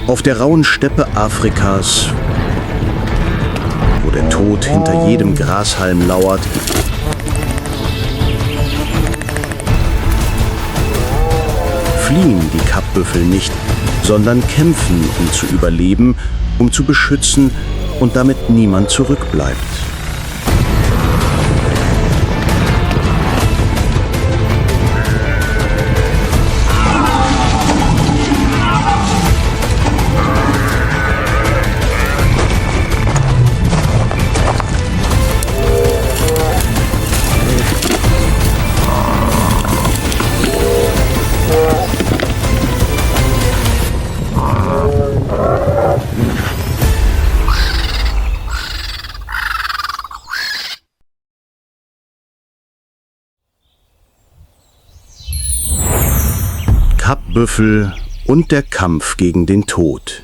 Auf der rauen Steppe Afrikas, wo der Tod hinter jedem Grashalm lauert, fliehen die Kappbüffel nicht, sondern kämpfen, um zu überleben, um zu beschützen und damit niemand zurückbleibt. Kappbüffel und der Kampf gegen den Tod.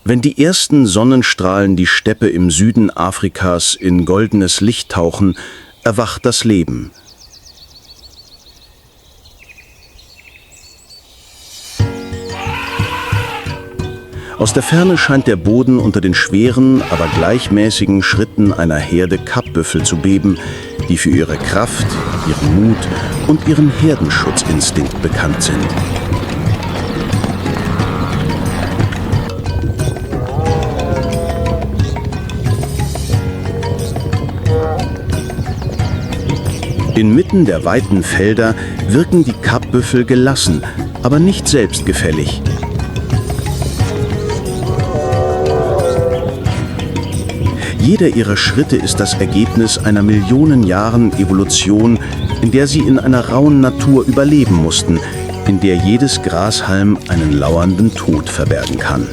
Wenn die ersten Sonnenstrahlen die Steppe im Süden Afrikas in goldenes Licht tauchen, erwacht das Leben. Aus der Ferne scheint der Boden unter den schweren, aber gleichmäßigen Schritten einer Herde Kappbüffel zu beben, die für ihre Kraft, ihren Mut und ihren Herdenschutzinstinkt bekannt sind. Inmitten der weiten Felder wirken die Kappbüffel gelassen, aber nicht selbstgefällig. Jeder ihrer Schritte ist das Ergebnis einer Millionen Jahren Evolution, in der sie in einer rauen Natur überleben mussten, in der jedes Grashalm einen lauernden Tod verbergen kann.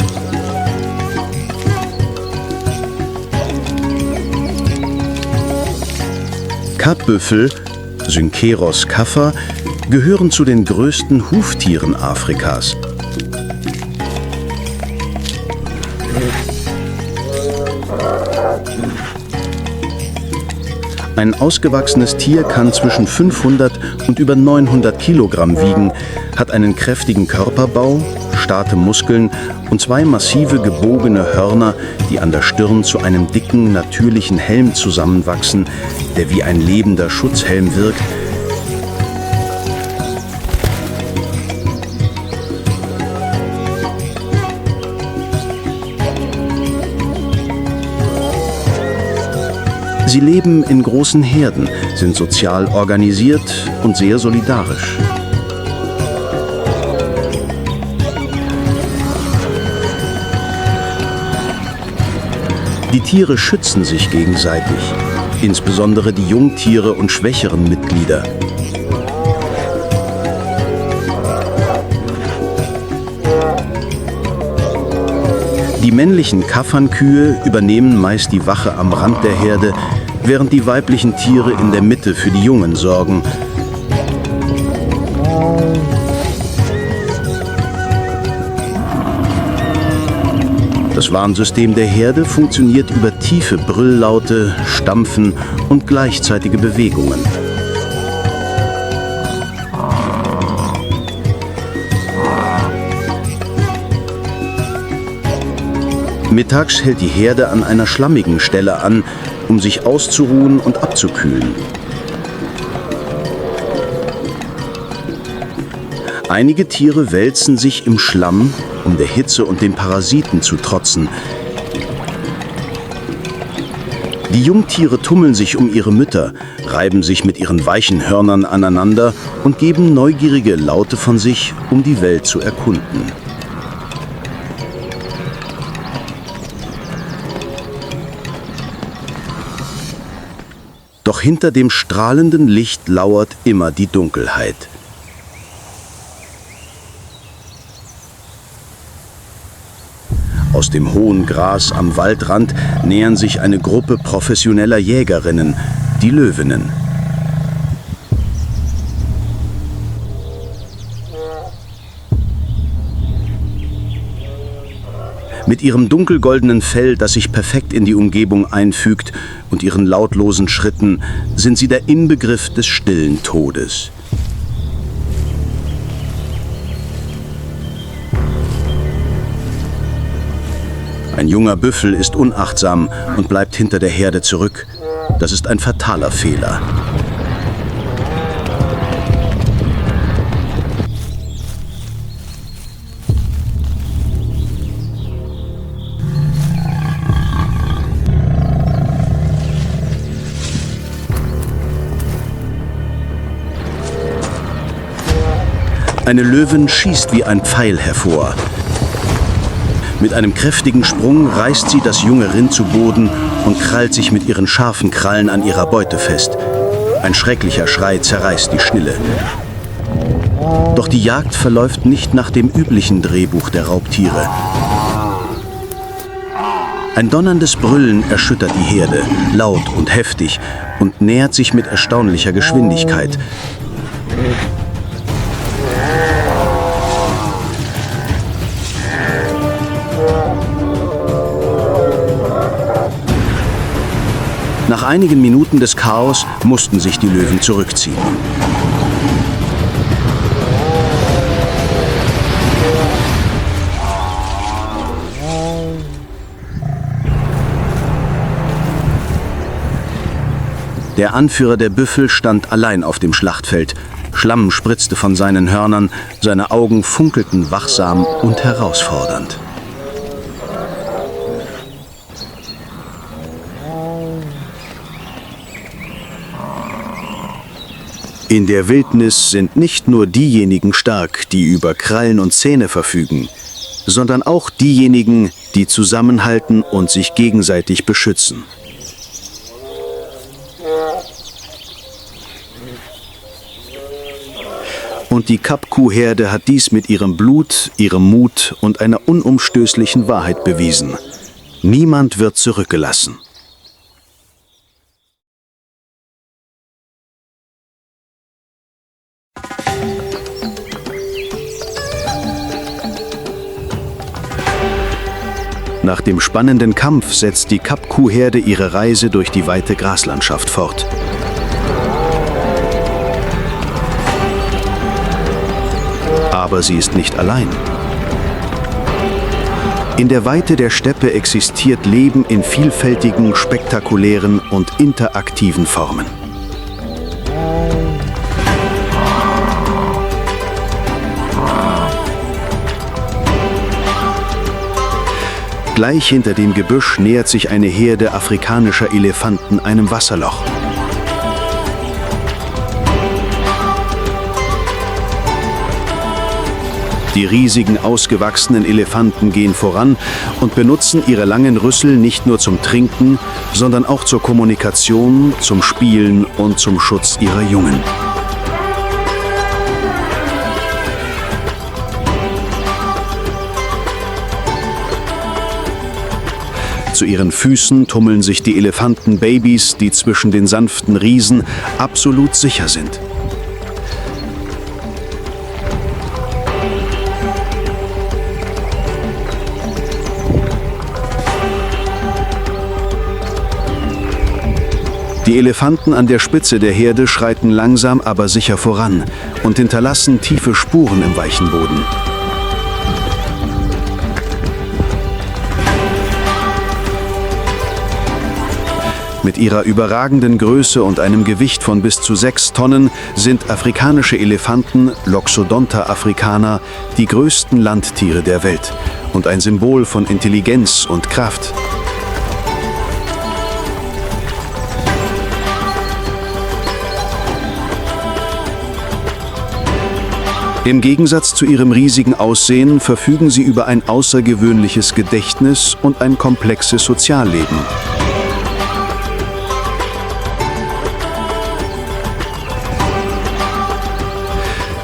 Kappbüffel, Synkeros kaffer, gehören zu den größten Huftieren Afrikas. Ein ausgewachsenes Tier kann zwischen 500 und über 900 Kilogramm wiegen, hat einen kräftigen Körperbau, starke Muskeln und zwei massive gebogene Hörner, die an der Stirn zu einem dicken, natürlichen Helm zusammenwachsen, der wie ein lebender Schutzhelm wirkt. Sie leben in großen Herden, sind sozial organisiert und sehr solidarisch. Die Tiere schützen sich gegenseitig, insbesondere die Jungtiere und schwächeren Mitglieder. Die männlichen Kaffernkühe übernehmen meist die Wache am Rand der Herde, während die weiblichen Tiere in der Mitte für die Jungen sorgen. Das Warnsystem der Herde funktioniert über tiefe Brülllaute, Stampfen und gleichzeitige Bewegungen. Mittags hält die Herde an einer schlammigen Stelle an, um sich auszuruhen und abzukühlen. Einige Tiere wälzen sich im Schlamm, um der Hitze und den Parasiten zu trotzen. Die Jungtiere tummeln sich um ihre Mütter, reiben sich mit ihren weichen Hörnern aneinander und geben neugierige Laute von sich, um die Welt zu erkunden. Doch hinter dem strahlenden Licht lauert immer die Dunkelheit. Aus dem hohen Gras am Waldrand nähern sich eine Gruppe professioneller Jägerinnen, die Löwinnen. Mit ihrem dunkelgoldenen Fell, das sich perfekt in die Umgebung einfügt, und ihren lautlosen Schritten sind sie der Inbegriff des stillen Todes. Ein junger Büffel ist unachtsam und bleibt hinter der Herde zurück. Das ist ein fataler Fehler. Eine Löwin schießt wie ein Pfeil hervor. Mit einem kräftigen Sprung reißt sie das junge Rind zu Boden und krallt sich mit ihren scharfen Krallen an ihrer Beute fest. Ein schrecklicher Schrei zerreißt die Stille. Doch die Jagd verläuft nicht nach dem üblichen Drehbuch der Raubtiere. Ein donnerndes Brüllen erschüttert die Herde, laut und heftig, und nähert sich mit erstaunlicher Geschwindigkeit. Nach einigen Minuten des Chaos mussten sich die Löwen zurückziehen. Der Anführer der Büffel stand allein auf dem Schlachtfeld. Schlamm spritzte von seinen Hörnern, seine Augen funkelten wachsam und herausfordernd. In der Wildnis sind nicht nur diejenigen stark, die über Krallen und Zähne verfügen, sondern auch diejenigen, die zusammenhalten und sich gegenseitig beschützen. Und die Kap-Kuh-Herde hat dies mit ihrem Blut, ihrem Mut und einer unumstößlichen Wahrheit bewiesen. Niemand wird zurückgelassen. Nach dem spannenden Kampf setzt die Kap-Kuh-Herde ihre Reise durch die weite Graslandschaft fort. Aber sie ist nicht allein. In der Weite der Steppe existiert Leben in vielfältigen, spektakulären und interaktiven Formen. Gleich hinter dem Gebüsch nähert sich eine Herde afrikanischer Elefanten einem Wasserloch. Die riesigen, ausgewachsenen Elefanten gehen voran und benutzen ihre langen Rüssel nicht nur zum Trinken, sondern auch zur Kommunikation, zum Spielen und zum Schutz ihrer Jungen. Zu ihren Füßen tummeln sich die Elefantenbabys, die zwischen den sanften Riesen absolut sicher sind. Die Elefanten an der Spitze der Herde schreiten langsam, aber sicher voran und hinterlassen tiefe Spuren im weichen Boden. Mit ihrer überragenden Größe und einem Gewicht von bis zu 6 Tonnen sind afrikanische Elefanten, Loxodonta africana, die größten Landtiere der Welt und ein Symbol von Intelligenz und Kraft. Im Gegensatz zu ihrem riesigen Aussehen verfügen sie über ein außergewöhnliches Gedächtnis und ein komplexes Sozialleben.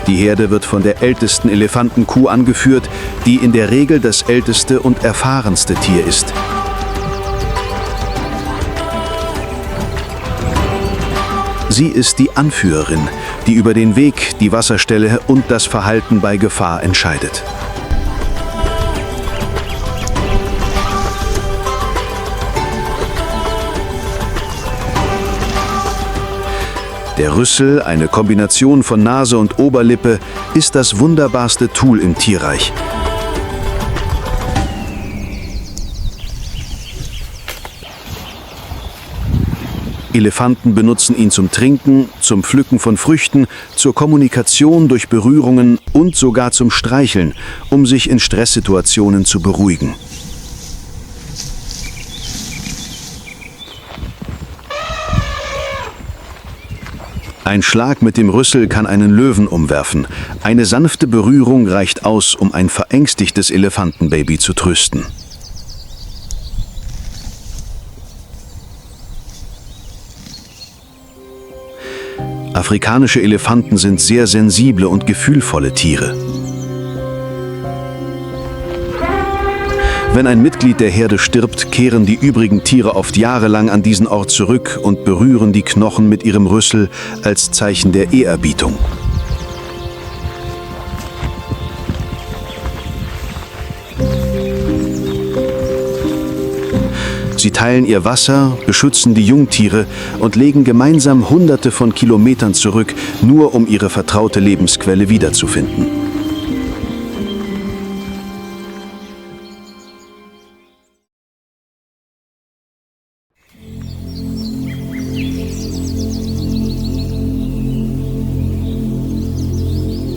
Die Herde wird von der ältesten Elefantenkuh angeführt, die in der Regel das älteste und erfahrenste Tier ist. Sie ist die Anführerin, die über den Weg, die Wasserstelle und das Verhalten bei Gefahr entscheidet. Der Rüssel, eine Kombination von Nase und Oberlippe, ist das wunderbarste Tool im Tierreich. Elefanten benutzen ihn zum Trinken, zum Pflücken von Früchten, zur Kommunikation durch Berührungen und sogar zum Streicheln, um sich in Stresssituationen zu beruhigen. Ein Schlag mit dem Rüssel kann einen Löwen umwerfen. Eine sanfte Berührung reicht aus, um ein verängstigtes Elefantenbaby zu trösten. Afrikanische Elefanten sind sehr sensible und gefühlvolle Tiere. Wenn ein Mitglied der Herde stirbt, kehren die übrigen Tiere oft jahrelang an diesen Ort zurück und berühren die Knochen mit ihrem Rüssel als Zeichen der Ehrerbietung. Sie teilen ihr Wasser, beschützen die Jungtiere und legen gemeinsam Hunderte von Kilometern zurück, nur um ihre vertraute Lebensquelle wiederzufinden.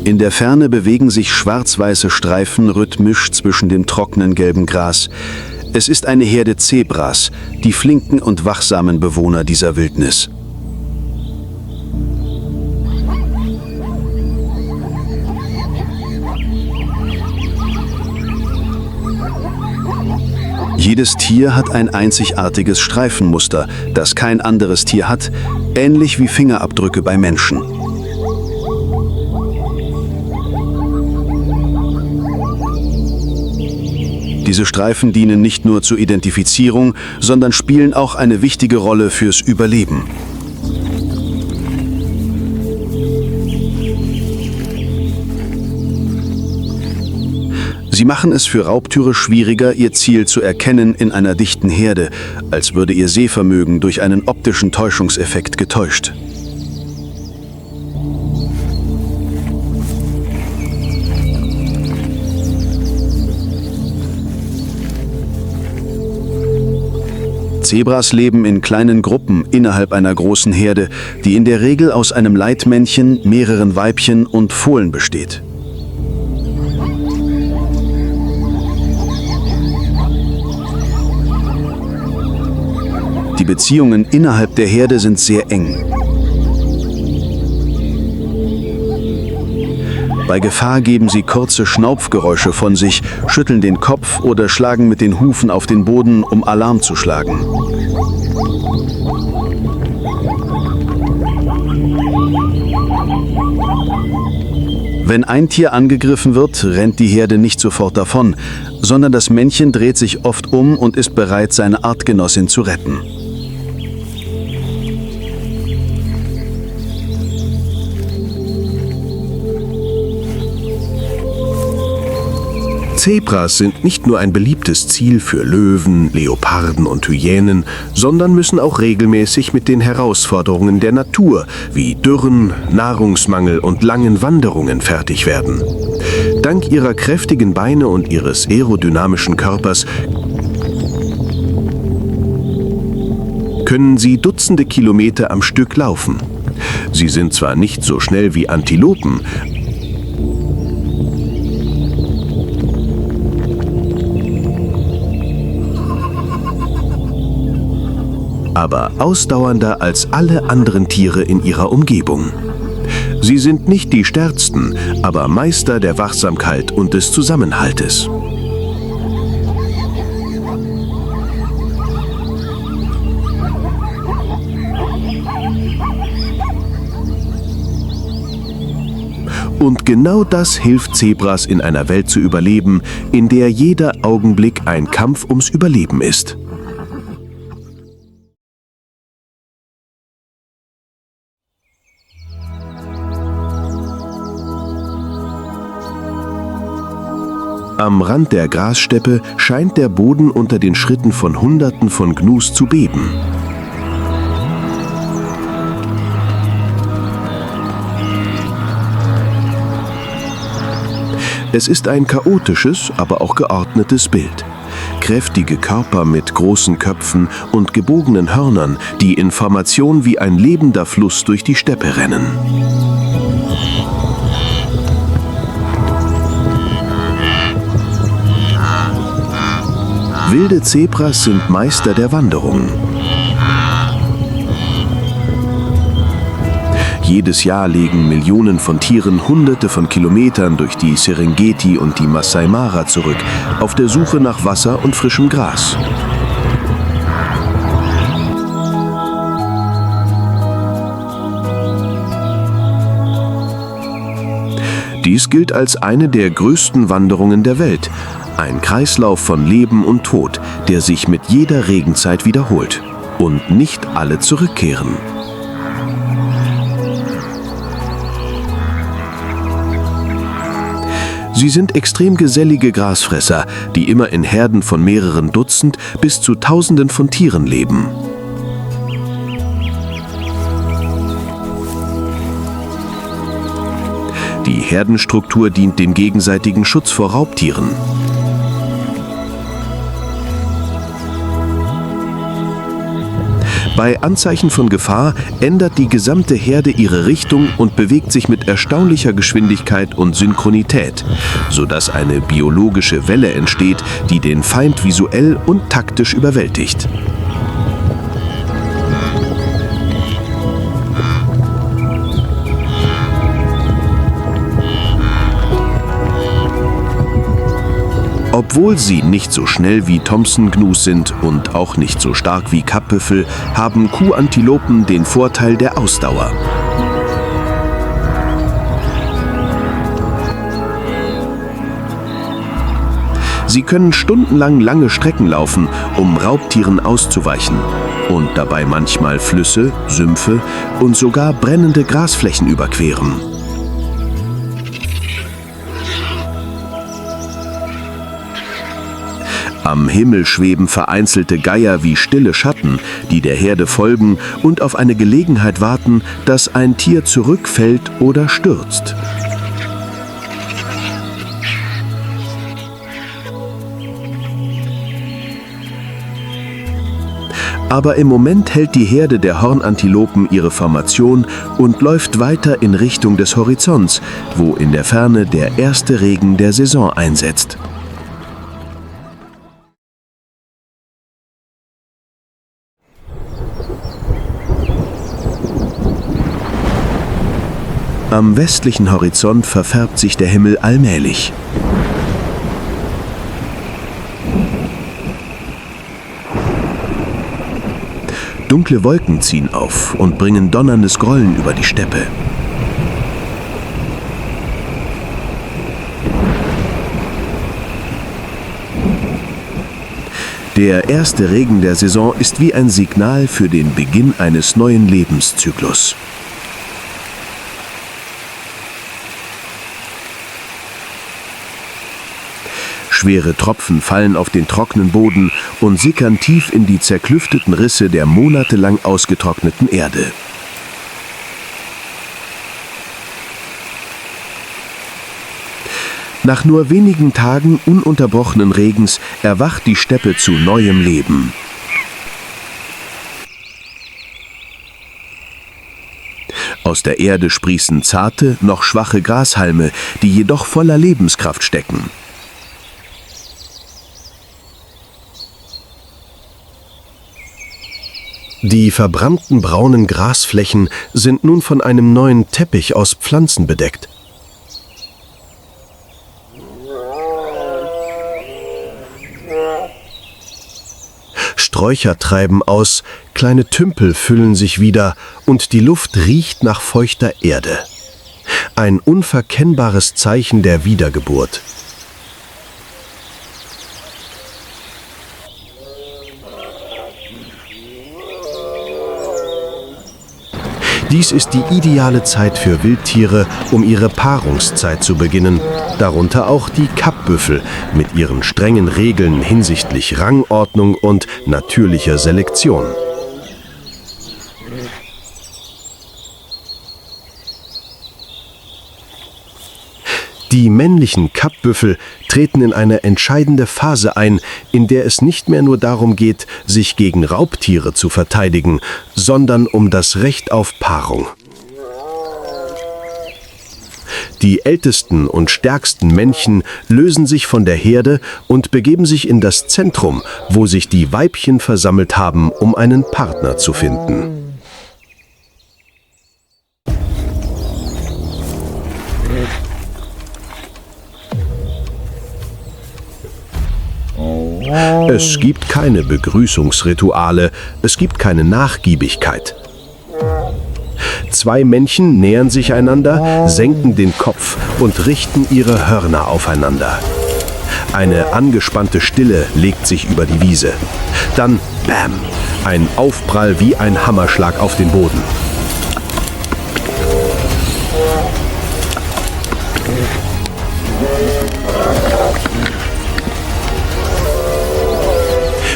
In der Ferne bewegen sich schwarz-weiße Streifen rhythmisch zwischen dem trockenen gelben Gras. Es ist eine Herde Zebras, die flinken und wachsamen Bewohner dieser Wildnis. Jedes Tier hat ein einzigartiges Streifenmuster, das kein anderes Tier hat, ähnlich wie Fingerabdrücke bei Menschen. Diese Streifen dienen nicht nur zur Identifizierung, sondern spielen auch eine wichtige Rolle fürs Überleben. Sie machen es für Raubtiere schwieriger, ihr Ziel zu erkennen in einer dichten Herde, als würde ihr Sehvermögen durch einen optischen Täuschungseffekt getäuscht. Zebras leben in kleinen Gruppen innerhalb einer großen Herde, die in der Regel aus einem Leitmännchen, mehreren Weibchen und Fohlen besteht. Die Beziehungen innerhalb der Herde sind sehr eng. Bei Gefahr geben sie kurze Schnaufgeräusche von sich, schütteln den Kopf oder schlagen mit den Hufen auf den Boden, um Alarm zu schlagen. Wenn ein Tier angegriffen wird, rennt die Herde nicht sofort davon, sondern das Männchen dreht sich oft um und ist bereit, seine Artgenossin zu retten. Zebras sind nicht nur ein beliebtes Ziel für Löwen, Leoparden und Hyänen, sondern müssen auch regelmäßig mit den Herausforderungen der Natur wie Dürren, Nahrungsmangel und langen Wanderungen fertig werden. Dank ihrer kräftigen Beine und ihres aerodynamischen Körpers können sie Dutzende Kilometer am Stück laufen. Sie sind zwar nicht so schnell wie Antilopen, aber ausdauernder als alle anderen Tiere in ihrer Umgebung. Sie sind nicht die stärksten, aber Meister der Wachsamkeit und des Zusammenhaltes. Und genau das hilft Zebras in einer Welt zu überleben, in der jeder Augenblick ein Kampf ums Überleben ist. Am Rand der Grassteppe scheint der Boden unter den Schritten von Hunderten von Gnus zu beben. Es ist ein chaotisches, aber auch geordnetes Bild. Kräftige Körper mit großen Köpfen und gebogenen Hörnern, die in Formation wie ein lebender Fluss durch die Steppe rennen. Wilde Zebras sind Meister der Wanderung. Jedes Jahr legen Millionen von Tieren Hunderte von Kilometern durch die Serengeti und die Masai Mara zurück, auf der Suche nach Wasser und frischem Gras. Dies gilt als eine der größten Wanderungen der Welt. Ein Kreislauf von Leben und Tod, der sich mit jeder Regenzeit wiederholt. Und nicht alle zurückkehren. Sie sind extrem gesellige Grasfresser, die immer in Herden von mehreren Dutzend bis zu Tausenden von Tieren leben. Die Herdenstruktur dient dem gegenseitigen Schutz vor Raubtieren. Bei Anzeichen von Gefahr ändert die gesamte Herde ihre Richtung und bewegt sich mit erstaunlicher Geschwindigkeit und Synchronität, sodass eine biologische Welle entsteht, die den Feind visuell und taktisch überwältigt. Obwohl sie nicht so schnell wie Thomson-Gnus sind und auch nicht so stark wie Kappbüffel, haben Kuhantilopen den Vorteil der Ausdauer. Sie können stundenlang lange Strecken laufen, um Raubtieren auszuweichen und dabei manchmal Flüsse, Sümpfe und sogar brennende Grasflächen überqueren. Am Himmel schweben vereinzelte Geier wie stille Schatten, die der Herde folgen und auf eine Gelegenheit warten, dass ein Tier zurückfällt oder stürzt. Aber im Moment hält die Herde der Hornantilopen ihre Formation und läuft weiter in Richtung des Horizonts, wo in der Ferne der erste Regen der Saison einsetzt. Am westlichen Horizont verfärbt sich der Himmel allmählich. Dunkle Wolken ziehen auf und bringen donnerndes Grollen über die Steppe. Der erste Regen der Saison ist wie ein Signal für den Beginn eines neuen Lebenszyklus. Schwere Tropfen fallen auf den trockenen Boden und sickern tief in die zerklüfteten Risse der monatelang ausgetrockneten Erde. Nach nur wenigen Tagen ununterbrochenen Regens erwacht die Steppe zu neuem Leben. Aus der Erde sprießen zarte, noch schwache Grashalme, die jedoch voller Lebenskraft stecken. Die verbrannten braunen Grasflächen sind nun von einem neuen Teppich aus Pflanzen bedeckt. Sträucher treiben aus, kleine Tümpel füllen sich wieder und die Luft riecht nach feuchter Erde. Ein unverkennbares Zeichen der Wiedergeburt. Dies ist die ideale Zeit für Wildtiere, um ihre Paarungszeit zu beginnen, darunter auch die Kappbüffel mit ihren strengen Regeln hinsichtlich Rangordnung und natürlicher Selektion. Die männlichen Kappbüffel treten in eine entscheidende Phase ein, in der es nicht mehr nur darum geht, sich gegen Raubtiere zu verteidigen, sondern um das Recht auf Paarung. Die ältesten und stärksten Männchen lösen sich von der Herde und begeben sich in das Zentrum, wo sich die Weibchen versammelt haben, um einen Partner zu finden. Es gibt keine Begrüßungsrituale, es gibt keine Nachgiebigkeit. Zwei Männchen nähern sich einander, senken den Kopf und richten ihre Hörner aufeinander. Eine angespannte Stille legt sich über die Wiese. Dann Bäm! Ein Aufprall wie ein Hammerschlag auf den Boden.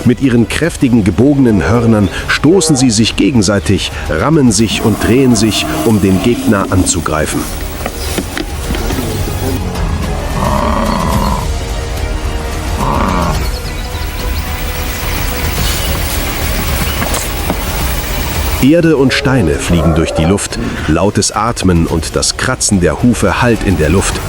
Mit ihren kräftigen, gebogenen Hörnern stoßen sie sich gegenseitig, rammen sich und drehen sich, um den Gegner anzugreifen. Erde und Steine fliegen durch die Luft, lautes Atmen und das Kratzen der Hufe hallt in der Luft.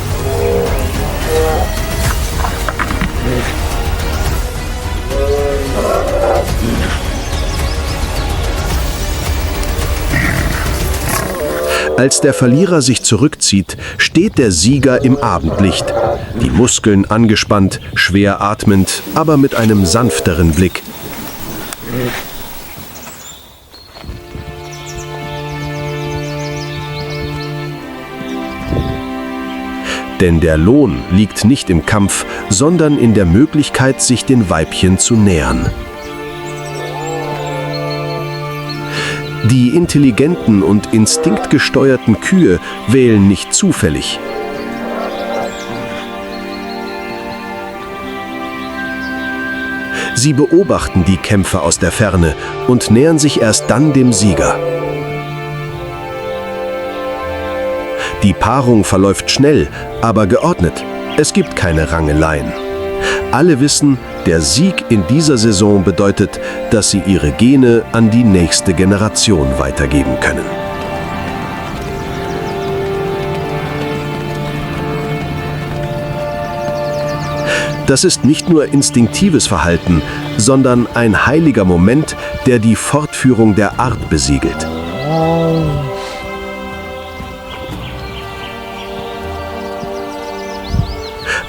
Als der Verlierer sich zurückzieht, steht der Sieger im Abendlicht. Die Muskeln angespannt, schwer atmend, aber mit einem sanfteren Blick. Denn der Lohn liegt nicht im Kampf, sondern in der Möglichkeit, sich den Weibchen zu nähern. Die intelligenten und instinktgesteuerten Kühe wählen nicht zufällig. Sie beobachten die Kämpfe aus der Ferne und nähern sich erst dann dem Sieger. Die Paarung verläuft schnell, aber geordnet. Es gibt keine Rangeleien. Alle wissen, der Sieg in dieser Saison bedeutet, dass sie ihre Gene an die nächste Generation weitergeben können. Das ist nicht nur instinktives Verhalten, sondern ein heiliger Moment, der die Fortführung der Art besiegelt.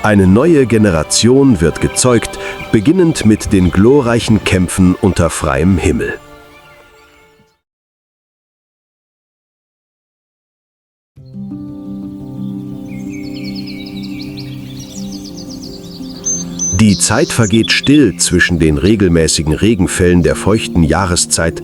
Eine neue Generation wird gezeugt, beginnend mit den glorreichen Kämpfen unter freiem Himmel. Die Zeit vergeht still zwischen den regelmäßigen Regenfällen der feuchten Jahreszeit.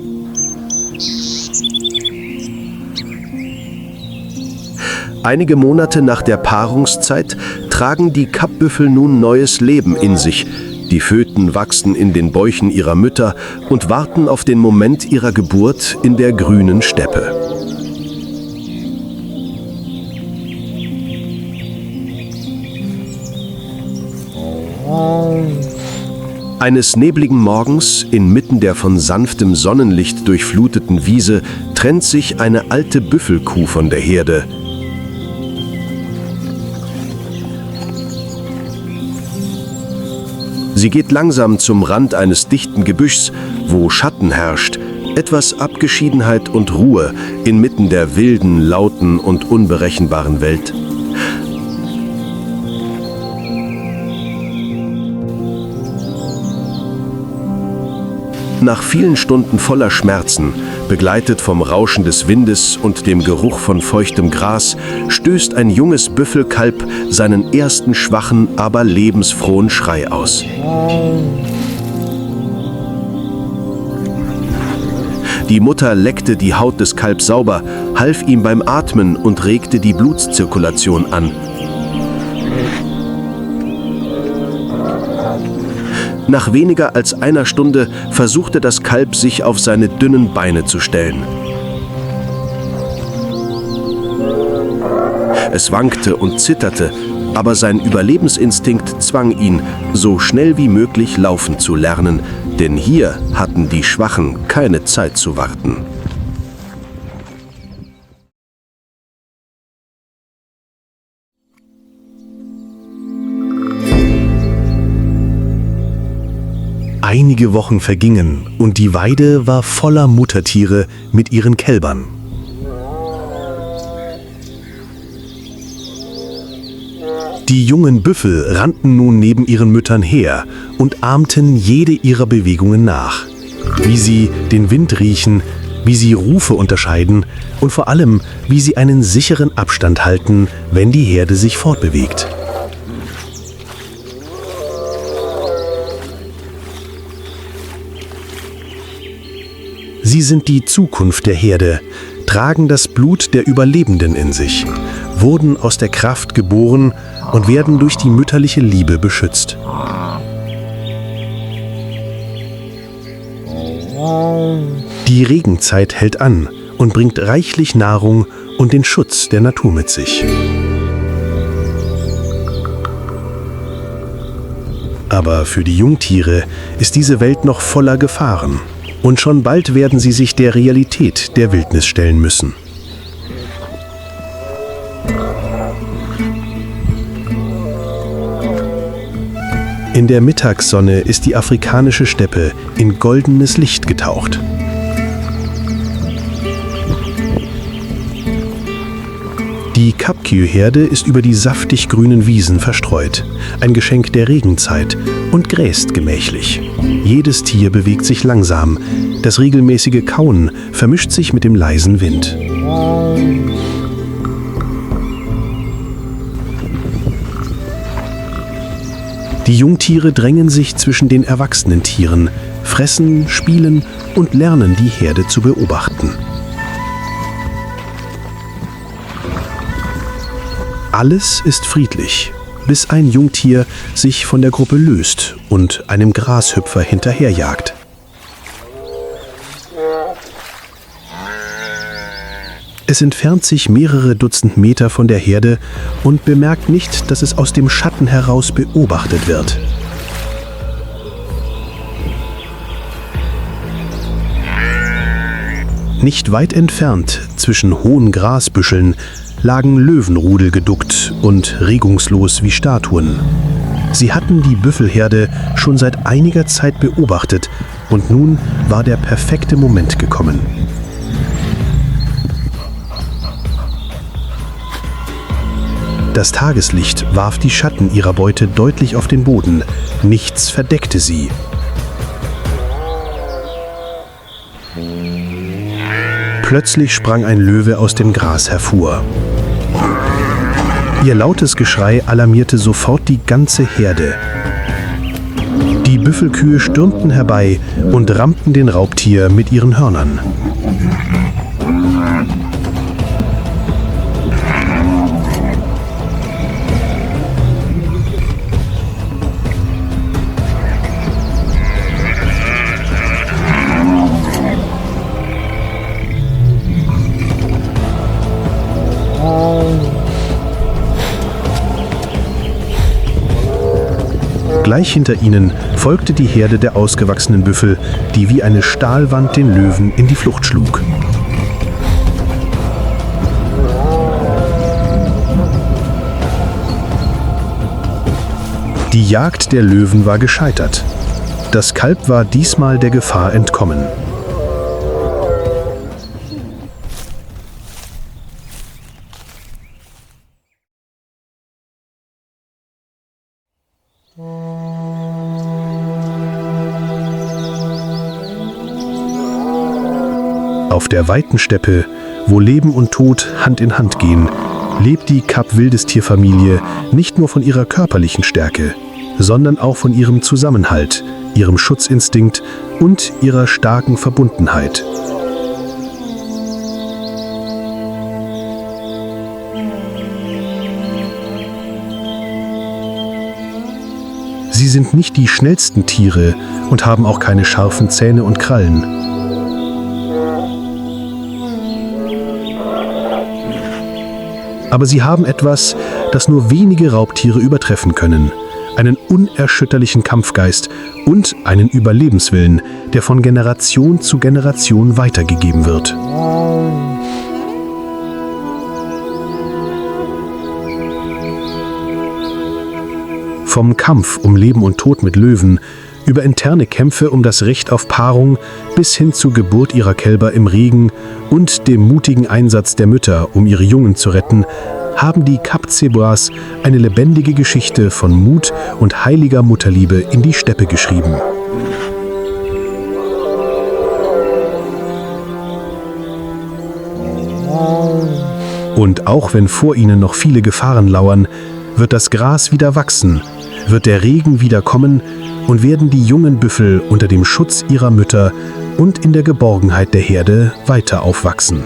Einige Monate nach der Paarungszeit tragen die Kappbüffel nun neues Leben in sich. Die Föten wachsen in den Bäuchen ihrer Mütter und warten auf den Moment ihrer Geburt in der grünen Steppe. Eines nebligen Morgens, inmitten der von sanftem Sonnenlicht durchfluteten Wiese, trennt sich eine alte Büffelkuh von der Herde. Sie geht langsam zum Rand eines dichten Gebüschs, wo Schatten herrscht, etwas Abgeschiedenheit und Ruhe inmitten der wilden, lauten und unberechenbaren Welt. Nach vielen Stunden voller Schmerzen, begleitet vom Rauschen des Windes und dem Geruch von feuchtem Gras, stößt ein junges Büffelkalb seinen ersten schwachen, aber lebensfrohen Schrei aus. Die Mutter leckte die Haut des Kalbs sauber, half ihm beim Atmen und regte die Blutzirkulation an. Nach weniger als einer Stunde versuchte das Kalb, sich auf seine dünnen Beine zu stellen. Es wankte und zitterte, Aber sein Überlebensinstinkt zwang ihn, so schnell wie möglich laufen zu lernen, denn hier hatten die Schwachen keine Zeit zu warten. Einige Wochen vergingen und die Weide war voller Muttertiere mit ihren Kälbern. Die jungen Büffel rannten nun neben ihren Müttern her und ahmten jede ihrer Bewegungen nach. Wie sie den Wind riechen, wie sie Rufe unterscheiden und vor allem, wie sie einen sicheren Abstand halten, wenn die Herde sich fortbewegt. Sie sind die Zukunft der Herde, tragen das Blut der Überlebenden in sich, wurden aus der Kraft geboren und werden durch die mütterliche Liebe beschützt. Die Regenzeit hält an und bringt reichlich Nahrung und den Schutz der Natur mit sich. Aber für die Jungtiere ist diese Welt noch voller Gefahren. Und schon bald werden sie sich der Realität der Wildnis stellen müssen. In der Mittagssonne ist die afrikanische Steppe in goldenes Licht getaucht. Die Kapkyu-Herde ist über die saftig grünen Wiesen verstreut, ein Geschenk der Regenzeit, und gräst gemächlich. Jedes Tier bewegt sich langsam, das regelmäßige Kauen vermischt sich mit dem leisen Wind. Die Jungtiere drängen sich zwischen den erwachsenen Tieren, fressen, spielen und lernen, die Herde zu beobachten. Alles ist friedlich, bis ein Jungtier sich von der Gruppe löst und einem Grashüpfer hinterherjagt. Es entfernt sich mehrere Dutzend Meter von der Herde und bemerkt nicht, dass es aus dem Schatten heraus beobachtet wird. Nicht weit entfernt, zwischen hohen Grasbüscheln, lagen Löwenrudel geduckt und regungslos wie Statuen. Sie hatten die Büffelherde schon seit einiger Zeit beobachtet und nun war der perfekte Moment gekommen. Das Tageslicht warf die Schatten ihrer Beute deutlich auf den Boden. Nichts verdeckte sie. Plötzlich sprang ein Löwe aus dem Gras hervor. Ihr lautes Geschrei alarmierte sofort die ganze Herde. Die Büffelkühe stürmten herbei und rammten den Raubtier mit ihren Hörnern. Gleich hinter ihnen folgte die Herde der ausgewachsenen Büffel, die wie eine Stahlwand den Löwen in die Flucht schlug. Die Jagd der Löwen war gescheitert. Das Kalb war diesmal der Gefahr entkommen. Auf der weiten Steppe, wo Leben und Tod Hand in Hand gehen, lebt die Kap-Wildestierfamilie nicht nur von ihrer körperlichen Stärke, sondern auch von ihrem Zusammenhalt, ihrem Schutzinstinkt und ihrer starken Verbundenheit. Sie sind nicht die schnellsten Tiere und haben auch keine scharfen Zähne und Krallen. Aber sie haben etwas, das nur wenige Raubtiere übertreffen können. Einen unerschütterlichen Kampfgeist und einen Überlebenswillen, der von Generation zu Generation weitergegeben wird. Vom Kampf um Leben und Tod mit Löwen über interne Kämpfe um das Recht auf Paarung bis hin zur Geburt ihrer Kälber im Regen und dem mutigen Einsatz der Mütter, um ihre Jungen zu retten, haben die Kap-Zebras eine lebendige Geschichte von Mut und heiliger Mutterliebe in die Steppe geschrieben. Und auch wenn vor ihnen noch viele Gefahren lauern, wird das Gras wieder wachsen, wird der Regen wieder kommen und werden die jungen Büffel unter dem Schutz ihrer Mütter und in der Geborgenheit der Herde weiter aufwachsen.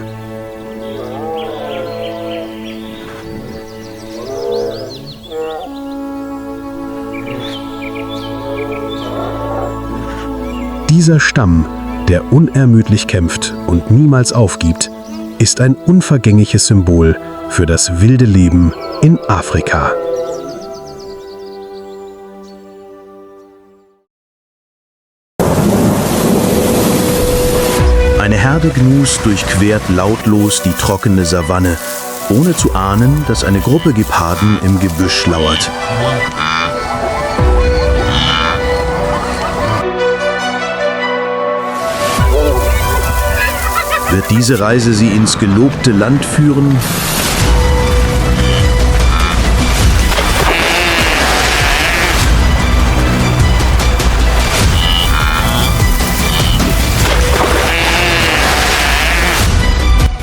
Dieser Stamm, der unermüdlich kämpft und niemals aufgibt, ist ein unvergängliches Symbol für das wilde Leben in Afrika. Eine Herde Gnus durchquert lautlos die trockene Savanne, ohne zu ahnen, dass eine Gruppe Geparden im Gebüsch lauert. Wird diese Reise sie ins gelobte Land führen?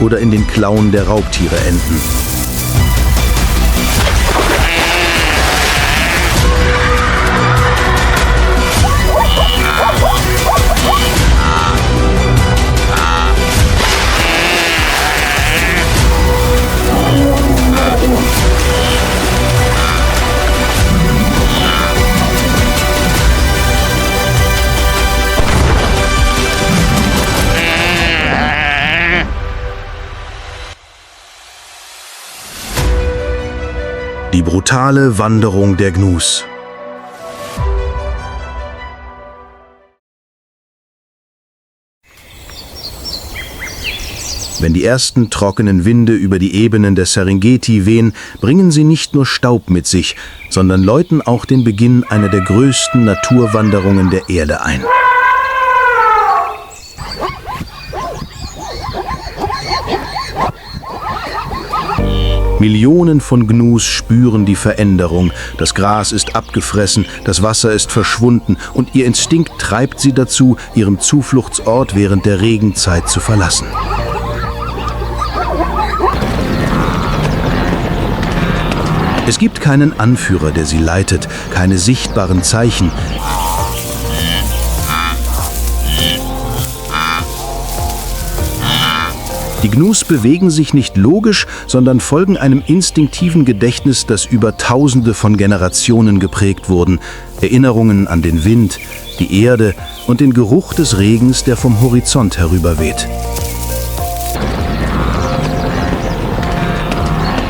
Oder in den Klauen der Raubtiere enden? Die brutale Wanderung der Gnus. Wenn die ersten trockenen Winde über die Ebenen der Serengeti wehen, bringen sie nicht nur Staub mit sich, sondern läuten auch den Beginn einer der größten Naturwanderungen der Erde ein. Millionen von Gnus spüren die Veränderung. Das Gras ist abgefressen, das Wasser ist verschwunden und ihr Instinkt treibt sie dazu, ihren Zufluchtsort während der Regenzeit zu verlassen. Es gibt keinen Anführer, der sie leitet, keine sichtbaren Zeichen. Die Gnus bewegen sich nicht logisch, sondern folgen einem instinktiven Gedächtnis, das über Tausende von Generationen geprägt wurden. Erinnerungen an den Wind, die Erde und den Geruch des Regens, der vom Horizont herüberweht.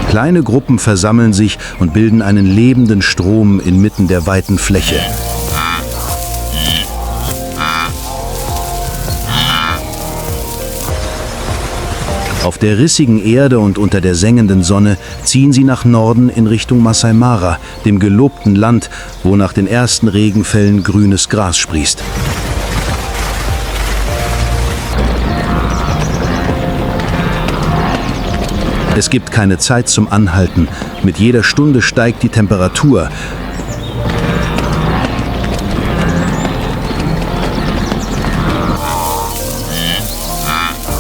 Kleine Gruppen versammeln sich und bilden einen lebenden Strom inmitten der weiten Fläche. Auf der rissigen Erde und unter der sengenden Sonne ziehen sie nach Norden in Richtung Masai Mara, dem gelobten Land, wo nach den ersten Regenfällen grünes Gras sprießt. Es gibt keine Zeit zum Anhalten. Mit jeder Stunde steigt die Temperatur.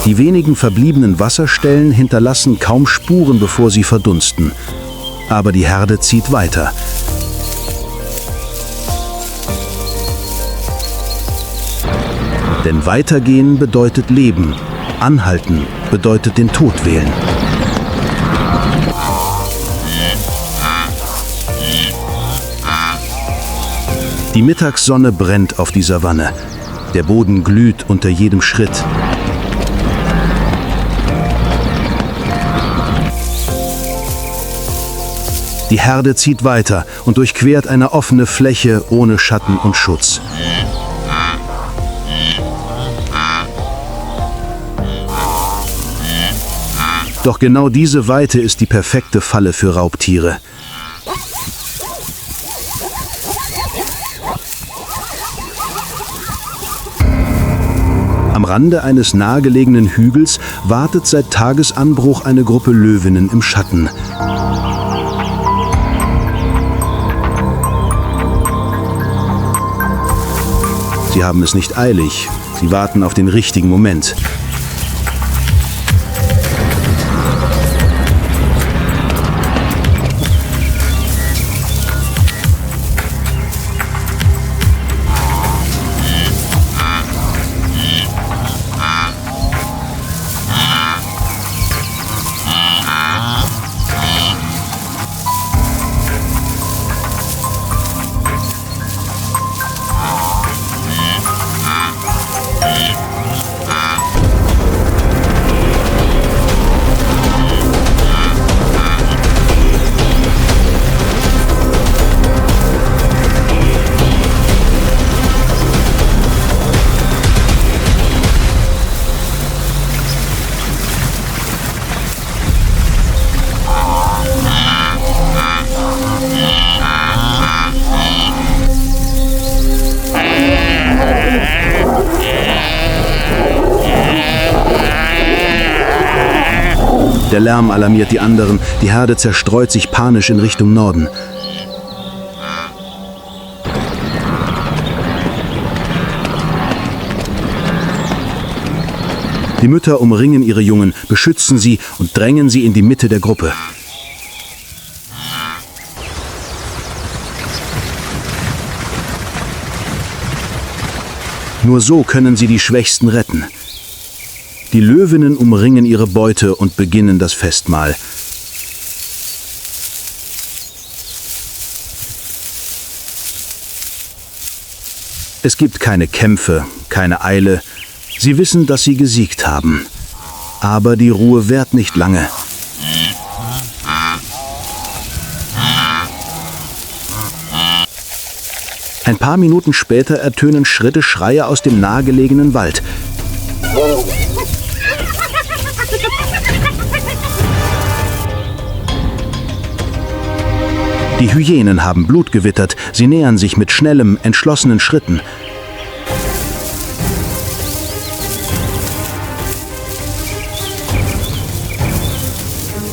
Die wenigen verbliebenen Wasserstellen hinterlassen kaum Spuren, bevor sie verdunsten. Aber die Herde zieht weiter. Denn weitergehen bedeutet Leben. Anhalten bedeutet den Tod wählen. Die Mittagssonne brennt auf die Savanne. Der Boden glüht unter jedem Schritt. Die Herde zieht weiter und durchquert eine offene Fläche ohne Schatten und Schutz. Doch genau diese Weite ist die perfekte Falle für Raubtiere. Am Rande eines nahegelegenen Hügels wartet seit Tagesanbruch eine Gruppe Löwinnen im Schatten. Sie haben es nicht eilig. Sie warten auf den richtigen Moment. Der Lärm alarmiert die anderen. Die Herde zerstreut sich panisch in Richtung Norden. Die Mütter umringen ihre Jungen, beschützen sie und drängen sie in die Mitte der Gruppe. Nur so können sie die Schwächsten retten. Die Löwinnen umringen ihre Beute und beginnen das Festmahl. Es gibt keine Kämpfe, keine Eile. Sie wissen, dass sie gesiegt haben. Aber die Ruhe währt nicht lange. Ein paar Minuten später ertönen Schritte, Schreie aus dem nahegelegenen Wald. Die Hyänen haben Blut gewittert. Sie nähern sich mit schnellem, entschlossenen Schritten.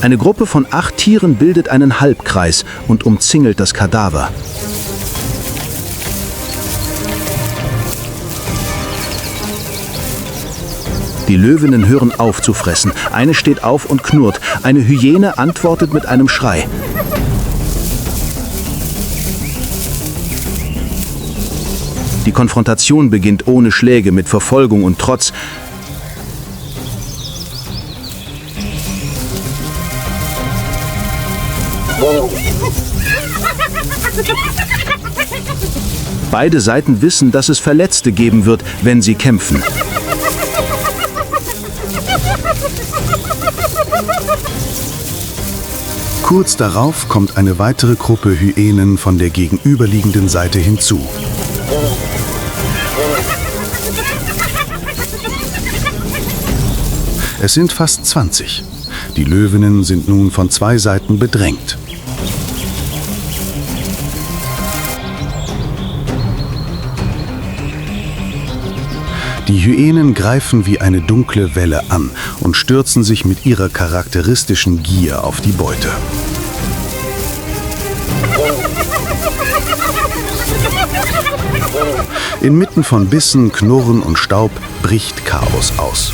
Eine Gruppe von 8 Tieren bildet einen Halbkreis und umzingelt das Kadaver. Die Löwinnen hören auf zu fressen. Eine steht auf und knurrt. Eine Hyäne antwortet mit einem Schrei. Die Konfrontation beginnt ohne Schläge, mit Verfolgung und Trotz. Beide Seiten wissen, dass es Verletzte geben wird, wenn sie kämpfen. Kurz darauf kommt eine weitere Gruppe Hyänen von der gegenüberliegenden Seite hinzu. Es sind fast 20. Die Löwinnen sind nun von 2 Seiten bedrängt. Die Hyänen greifen wie eine dunkle Welle an und stürzen sich mit ihrer charakteristischen Gier auf die Beute. Inmitten von Bissen, Knurren und Staub bricht Chaos aus.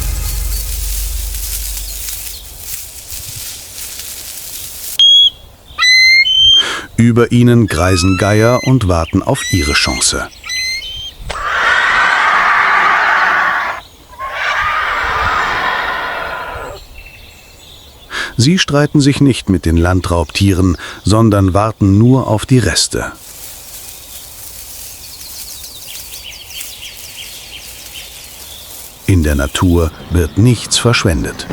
Über ihnen kreisen Geier und warten auf ihre Chance. Sie streiten sich nicht mit den Landraubtieren, sondern warten nur auf die Reste. In der Natur wird nichts verschwendet.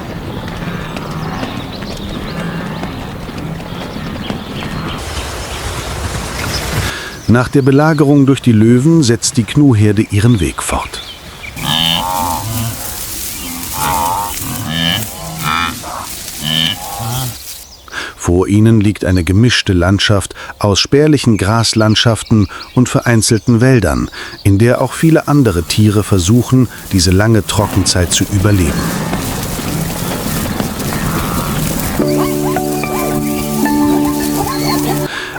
Nach der Belagerung durch die Löwen setzt die Gnu-Herde ihren Weg fort. Vor ihnen liegt eine gemischte Landschaft aus spärlichen Graslandschaften und vereinzelten Wäldern, in der auch viele andere Tiere versuchen, diese lange Trockenzeit zu überleben.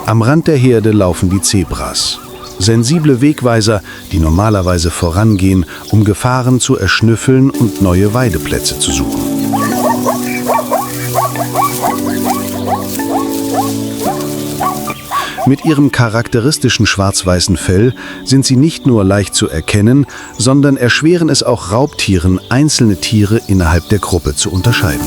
Am Rand der Herde laufen die Zebras. Sensible Wegweiser, die normalerweise vorangehen, um Gefahren zu erschnüffeln und neue Weideplätze zu suchen. Mit ihrem charakteristischen schwarz-weißen Fell sind sie nicht nur leicht zu erkennen, sondern erschweren es auch Raubtieren, einzelne Tiere innerhalb der Gruppe zu unterscheiden.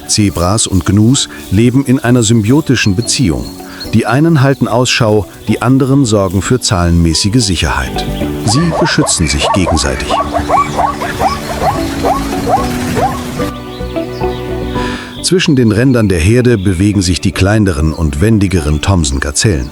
Zebras und Gnus leben in einer symbiotischen Beziehung. Die einen halten Ausschau, die anderen sorgen für zahlenmäßige Sicherheit. Sie beschützen sich gegenseitig. Zwischen den Rändern der Herde bewegen sich die kleineren und wendigeren Thomson-Gazellen.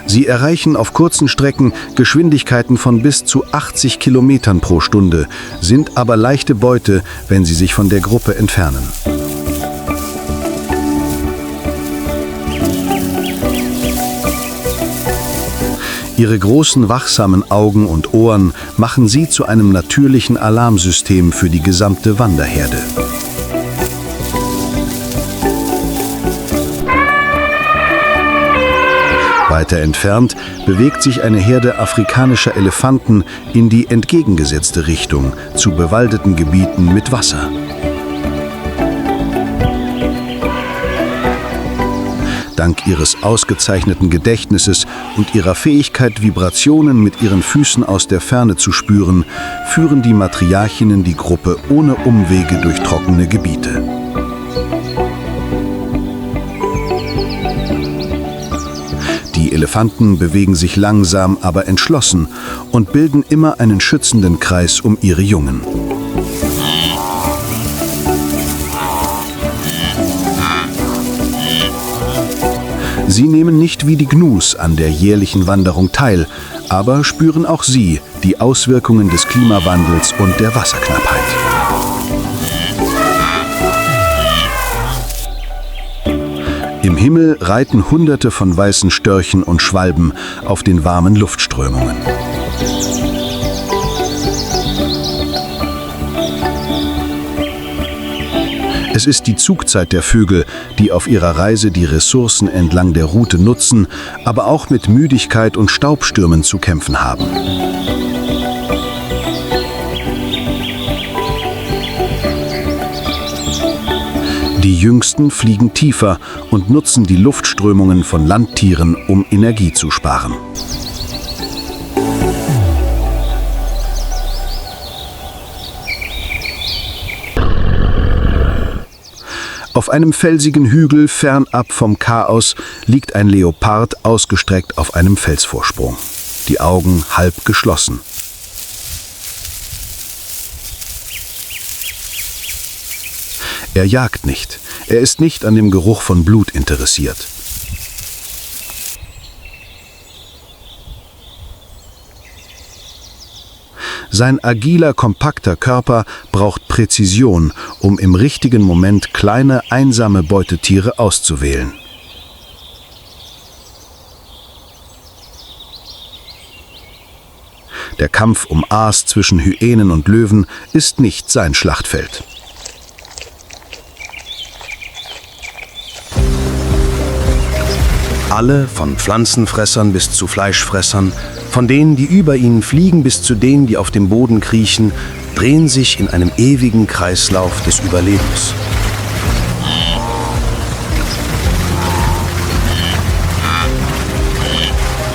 Sie erreichen auf kurzen Strecken Geschwindigkeiten von bis zu 80 Kilometern pro Stunde, sind aber leichte Beute, wenn sie sich von der Gruppe entfernen. Ihre großen, wachsamen Augen und Ohren machen sie zu einem natürlichen Alarmsystem für die gesamte Wanderherde. Weiter entfernt bewegt sich eine Herde afrikanischer Elefanten in die entgegengesetzte Richtung, zu bewaldeten Gebieten mit Wasser. Dank ihres ausgezeichneten Gedächtnisses und ihrer Fähigkeit, Vibrationen mit ihren Füßen aus der Ferne zu spüren, führen die Matriarchinnen die Gruppe ohne Umwege durch trockene Gebiete. Die Elefanten bewegen sich langsam, aber entschlossen und bilden immer einen schützenden Kreis um ihre Jungen. Sie nehmen nicht wie die Gnus an der jährlichen Wanderung teil, aber spüren auch sie die Auswirkungen des Klimawandels und der Wasserknappheit. Im Himmel reiten Hunderte von weißen Störchen und Schwalben auf den warmen Luftströmungen. Es ist die Zugzeit der Vögel, die auf ihrer Reise die Ressourcen entlang der Route nutzen, aber auch mit Müdigkeit und Staubstürmen zu kämpfen haben. Die Jüngsten fliegen tiefer und nutzen die Luftströmungen von Landtieren, um Energie zu sparen. Auf einem felsigen Hügel fernab vom Chaos liegt ein Leopard ausgestreckt auf einem Felsvorsprung, die Augen halb geschlossen. Er jagt nicht, er ist nicht an dem Geruch von Blut interessiert. Sein agiler, kompakter Körper braucht Präzision, um im richtigen Moment kleine, einsame Beutetiere auszuwählen. Der Kampf um Aas zwischen Hyänen und Löwen ist nicht sein Schlachtfeld. Alle, von Pflanzenfressern bis zu Fleischfressern, von denen, die über ihnen fliegen, bis zu denen, die auf dem Boden kriechen, drehen sich in einem ewigen Kreislauf des Überlebens.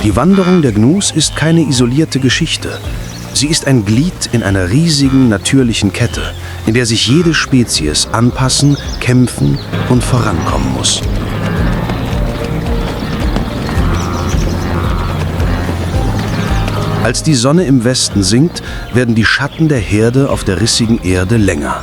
Die Wanderung der Gnus ist keine isolierte Geschichte. Sie ist ein Glied in einer riesigen natürlichen Kette, in der sich jede Spezies anpassen, kämpfen und vorankommen muss. Als die Sonne im Westen sinkt, werden die Schatten der Herde auf der rissigen Erde länger.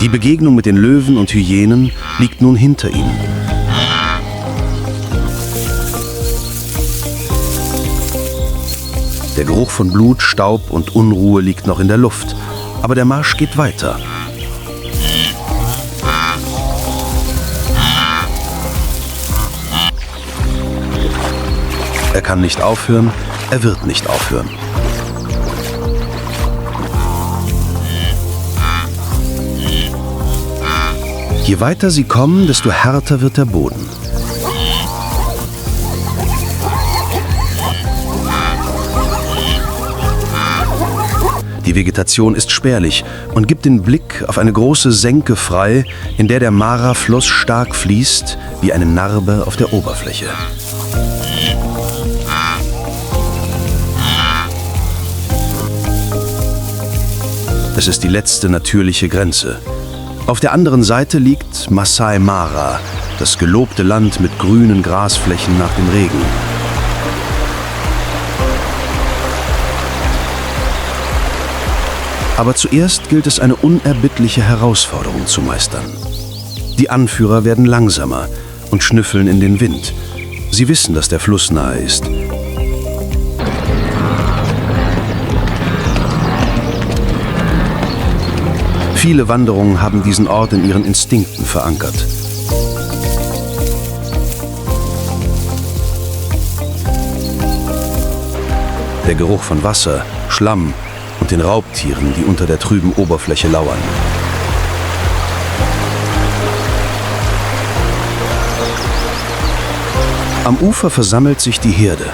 Die Begegnung mit den Löwen und Hyänen liegt nun hinter ihnen. Der Geruch von Blut, Staub und Unruhe liegt noch in der Luft, aber der Marsch geht weiter. Er kann nicht aufhören, er wird nicht aufhören. Je weiter sie kommen, desto härter wird der Boden. Die Vegetation ist spärlich und gibt den Blick auf eine große Senke frei, in der der Mara-Fluss stark fließt, wie eine Narbe auf der Oberfläche. Es ist die letzte natürliche Grenze. Auf der anderen Seite liegt Masai Mara, das gelobte Land mit grünen Grasflächen nach dem Regen. Aber zuerst gilt es, eine unerbittliche Herausforderung zu meistern. Die Anführer werden langsamer und schnüffeln in den Wind. Sie wissen, dass der Fluss nahe ist. Viele Wanderungen haben diesen Ort in ihren Instinkten verankert. Der Geruch von Wasser, Schlamm und den Raubtieren, die unter der trüben Oberfläche lauern. Am Ufer versammelt sich die Herde.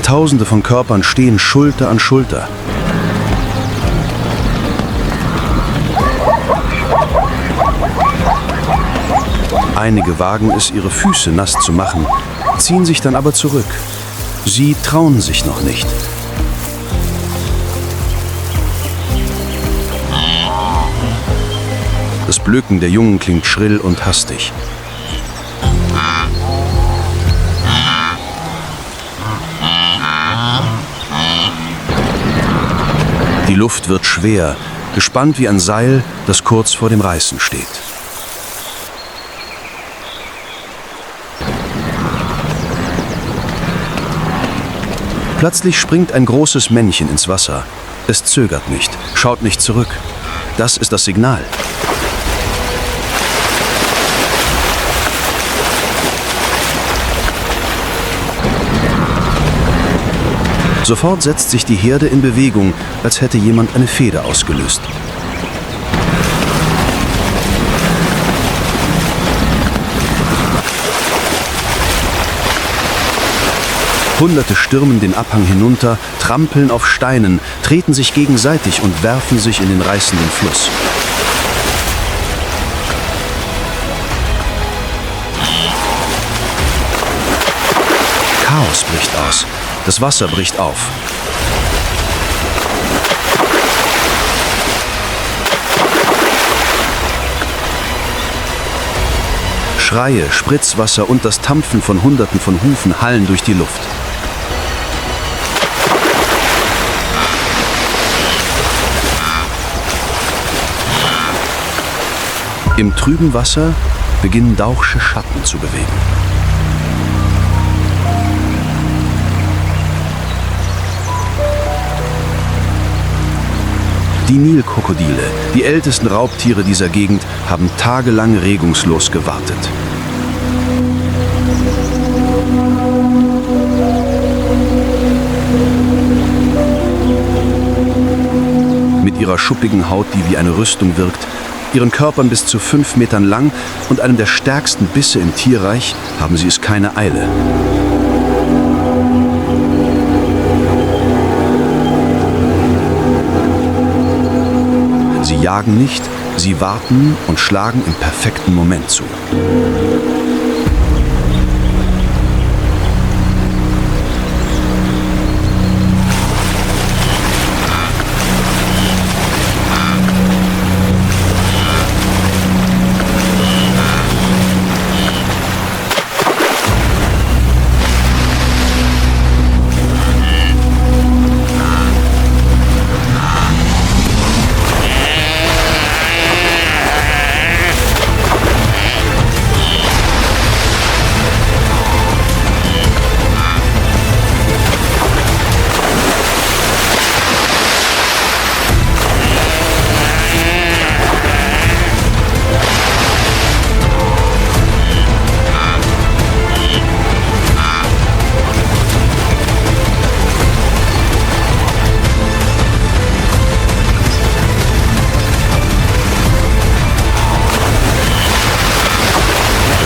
Tausende von Körpern stehen Schulter an Schulter. Einige wagen es, ihre Füße nass zu machen, ziehen sich dann aber zurück. Sie trauen sich noch nicht. Das Blöken der Jungen klingt schrill und hastig. Die Luft wird schwer, gespannt wie ein Seil, das kurz vor dem Reißen steht. Plötzlich springt ein großes Männchen ins Wasser. Es zögert nicht, schaut nicht zurück. Das ist das Signal. Sofort setzt sich die Herde in Bewegung, als hätte jemand eine Feder ausgelöst. Hunderte stürmen den Abhang hinunter, trampeln auf Steinen, treten sich gegenseitig und werfen sich in den reißenden Fluss. Chaos bricht aus. Das Wasser bricht auf. Schreie, Spritzwasser und das Tampfen von Hunderten von Hufen hallen durch die Luft. Im trüben Wasser beginnen Dauchsche Schatten zu bewegen. Die Nilkrokodile, die ältesten Raubtiere dieser Gegend, haben tagelang regungslos gewartet. Mit ihrer schuppigen Haut, die wie eine Rüstung wirkt, ihren Körpern bis zu 5 Metern lang und einem der stärksten Bisse im Tierreich, haben sie es keine Eile. Sie jagen nicht, sie warten und schlagen im perfekten Moment zu.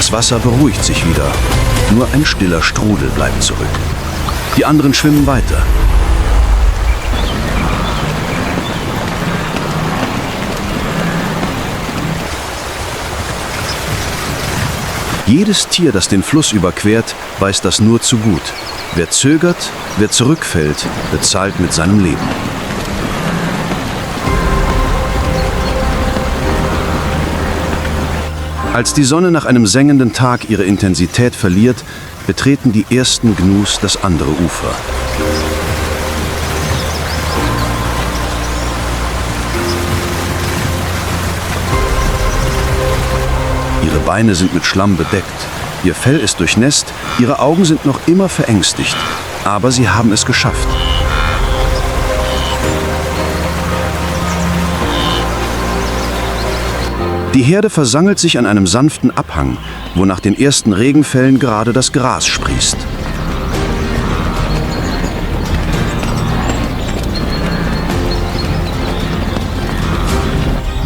Das Wasser beruhigt sich wieder. Nur ein stiller Strudel bleibt zurück. Die anderen schwimmen weiter. Jedes Tier, das den Fluss überquert, weiß das nur zu gut. Wer zögert, wer zurückfällt, bezahlt mit seinem Leben. Als die Sonne nach einem sengenden Tag ihre Intensität verliert, betreten die ersten Gnus das andere Ufer. Ihre Beine sind mit Schlamm bedeckt, ihr Fell ist durchnässt, ihre Augen sind noch immer verängstigt, aber sie haben es geschafft. Die Herde versammelt sich an einem sanften Abhang, wo nach den ersten Regenfällen gerade das Gras sprießt.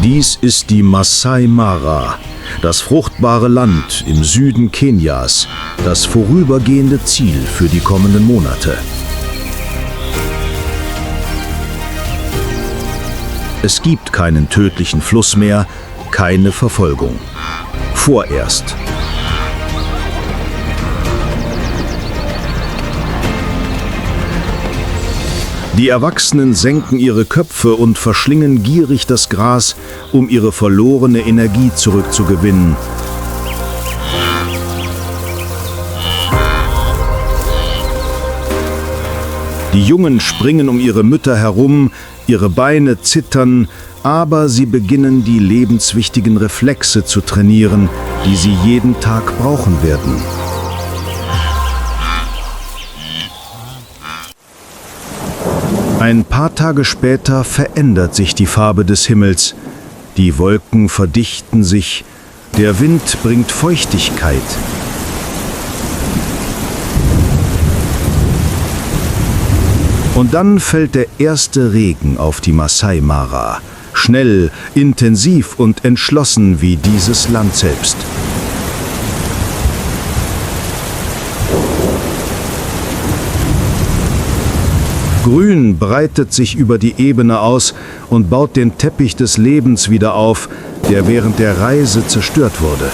Dies ist die Masai Mara, das fruchtbare Land im Süden Kenias, das vorübergehende Ziel für die kommenden Monate. Es gibt keinen tödlichen Fluss mehr, keine Verfolgung. Vorerst. Die Erwachsenen senken ihre Köpfe und verschlingen gierig das Gras, um ihre verlorene Energie zurückzugewinnen. Die Jungen springen um ihre Mütter herum, ihre Beine zittern, aber sie beginnen, die lebenswichtigen Reflexe zu trainieren, die sie jeden Tag brauchen werden. Ein paar Tage später verändert sich die Farbe des Himmels. Die Wolken verdichten sich, der Wind bringt Feuchtigkeit. Und dann fällt der erste Regen auf die Masai Mara. Schnell, intensiv und entschlossen wie dieses Land selbst. Grün breitet sich über die Ebene aus und baut den Teppich des Lebens wieder auf, der während der Reise zerstört wurde.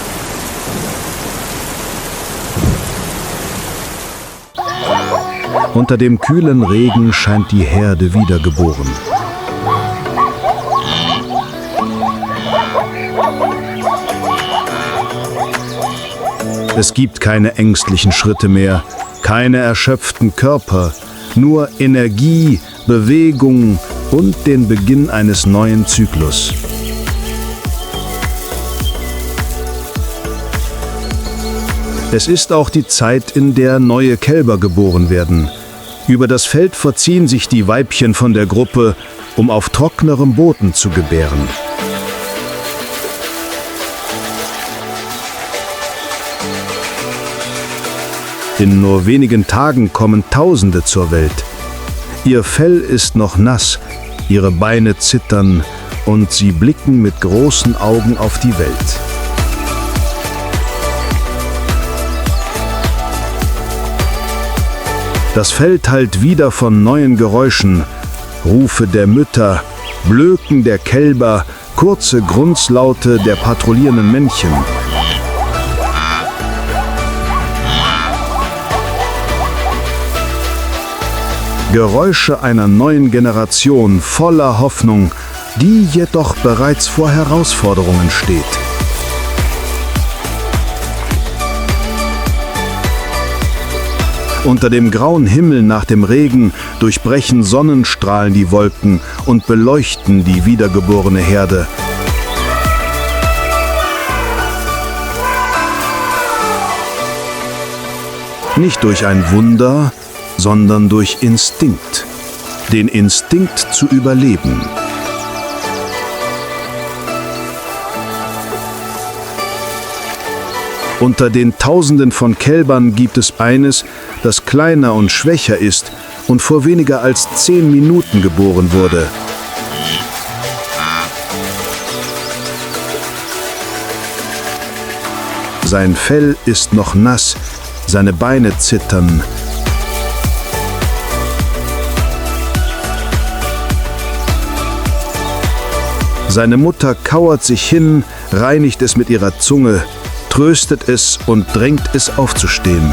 Unter dem kühlen Regen scheint die Herde wiedergeboren. Es gibt keine ängstlichen Schritte mehr, keine erschöpften Körper, nur Energie, Bewegung und den Beginn eines neuen Zyklus. Es ist auch die Zeit, in der neue Kälber geboren werden. Über das Feld verziehen sich die Weibchen von der Gruppe, um auf trockenerem Boden zu gebären. In nur wenigen Tagen kommen Tausende zur Welt. Ihr Fell ist noch nass, ihre Beine zittern und sie blicken mit großen Augen auf die Welt. Das Feld hallt wieder von neuen Geräuschen, Rufe der Mütter, Blöken der Kälber, kurze Grunzlaute der patrouillierenden Männchen. Geräusche einer neuen Generation voller Hoffnung, die jedoch bereits vor Herausforderungen steht. Unter dem grauen Himmel nach dem Regen durchbrechen Sonnenstrahlen die Wolken und beleuchten die wiedergeborene Herde. Nicht durch ein Wunder, sondern durch Instinkt. Den Instinkt zu überleben. Unter den Tausenden von Kälbern gibt es eines, das kleiner und schwächer ist und vor weniger als 10 Minuten geboren wurde. Sein Fell ist noch nass, seine Beine zittern. Seine Mutter kauert sich hin, reinigt es mit ihrer Zunge, tröstet es und drängt es aufzustehen.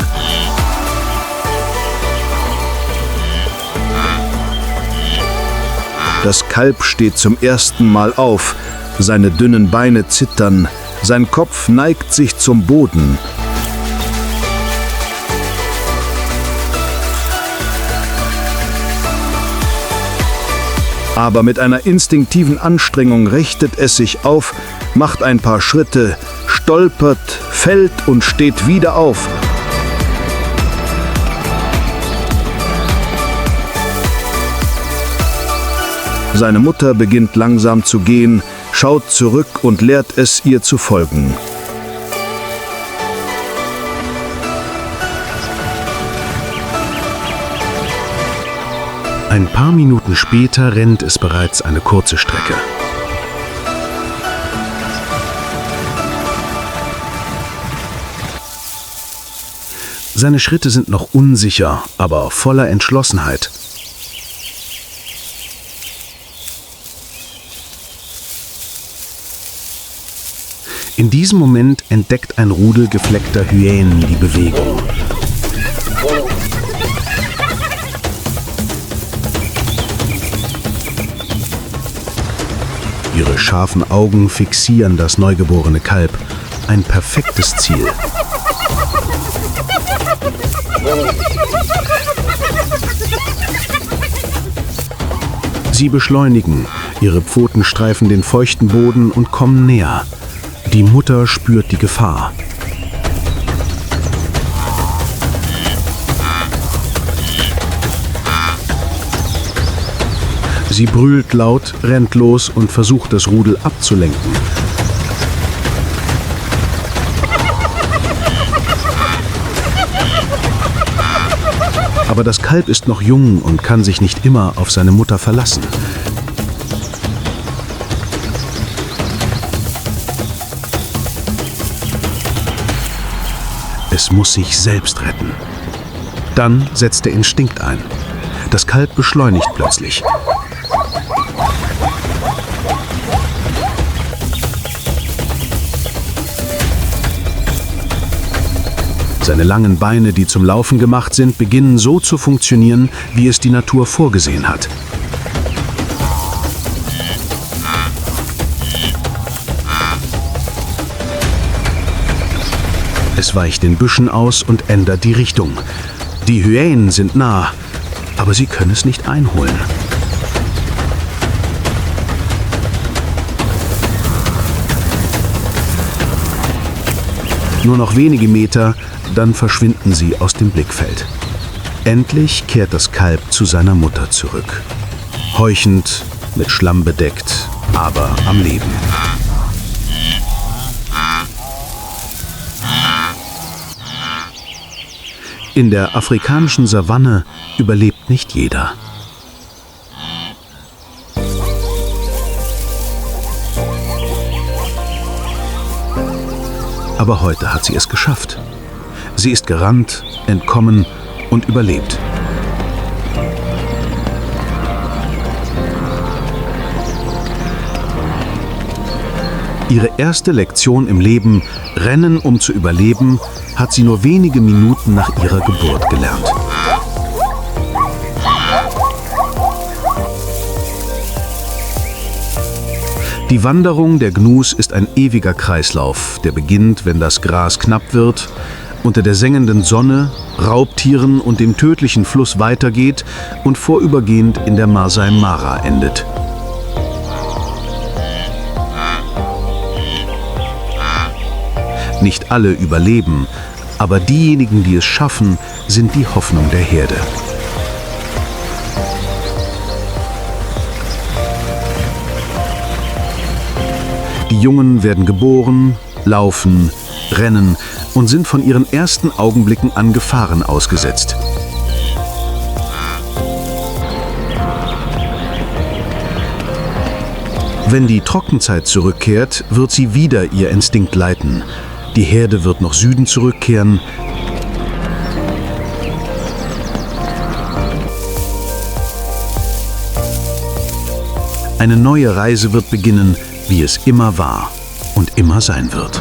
Das Kalb steht zum ersten Mal auf, seine dünnen Beine zittern, sein Kopf neigt sich zum Boden. Aber mit einer instinktiven Anstrengung richtet es sich auf, macht ein paar Schritte, stolpert, fällt und steht wieder auf. Seine Mutter beginnt langsam zu gehen, schaut zurück und lehrt es, ihr zu folgen. Ein paar Minuten später rennt es bereits eine kurze Strecke. Seine Schritte sind noch unsicher, aber voller Entschlossenheit. In diesem Moment entdeckt ein Rudel gefleckter Hyänen die Bewegung. Ihre scharfen Augen fixieren das neugeborene Kalb. Ein perfektes Ziel. Sie beschleunigen. Ihre Pfoten streifen den feuchten Boden und kommen näher. Die Mutter spürt die Gefahr. Sie brüllt laut, rennt los und versucht, das Rudel abzulenken. Aber das Kalb ist noch jung und kann sich nicht immer auf seine Mutter verlassen. Es muss sich selbst retten. Dann setzt der Instinkt ein. Das Kalb beschleunigt plötzlich. Seine langen Beine, die zum Laufen gemacht sind, beginnen so zu funktionieren, wie es die Natur vorgesehen hat. Es weicht den Büschen aus und ändert die Richtung. Die Hyänen sind nah, aber sie können es nicht einholen. Nur noch wenige Meter, dann verschwinden sie aus dem Blickfeld. Endlich kehrt das Kalb zu seiner Mutter zurück. Heuchend, mit Schlamm bedeckt, aber am Leben. In der afrikanischen Savanne überlebt nicht jeder. Aber heute hat sie es geschafft. Sie ist gerannt, entkommen und überlebt. Ihre erste Lektion im Leben, Rennen um zu überleben, hat sie nur wenige Minuten nach ihrer Geburt gelernt. Die Wanderung der Gnus ist ein ewiger Kreislauf, der beginnt, wenn das Gras knapp wird, unter der sengenden Sonne, Raubtieren und dem tödlichen Fluss weitergeht und vorübergehend in der Masai Mara endet. Nicht alle überleben, aber diejenigen, die es schaffen, sind die Hoffnung der Herde. Die Jungen werden geboren, laufen, rennen und sind von ihren ersten Augenblicken an Gefahren ausgesetzt. Wenn die Trockenzeit zurückkehrt, wird sie wieder ihr Instinkt leiten. Die Herde wird nach Süden zurückkehren. Eine neue Reise wird beginnen, wie es immer war und immer sein wird.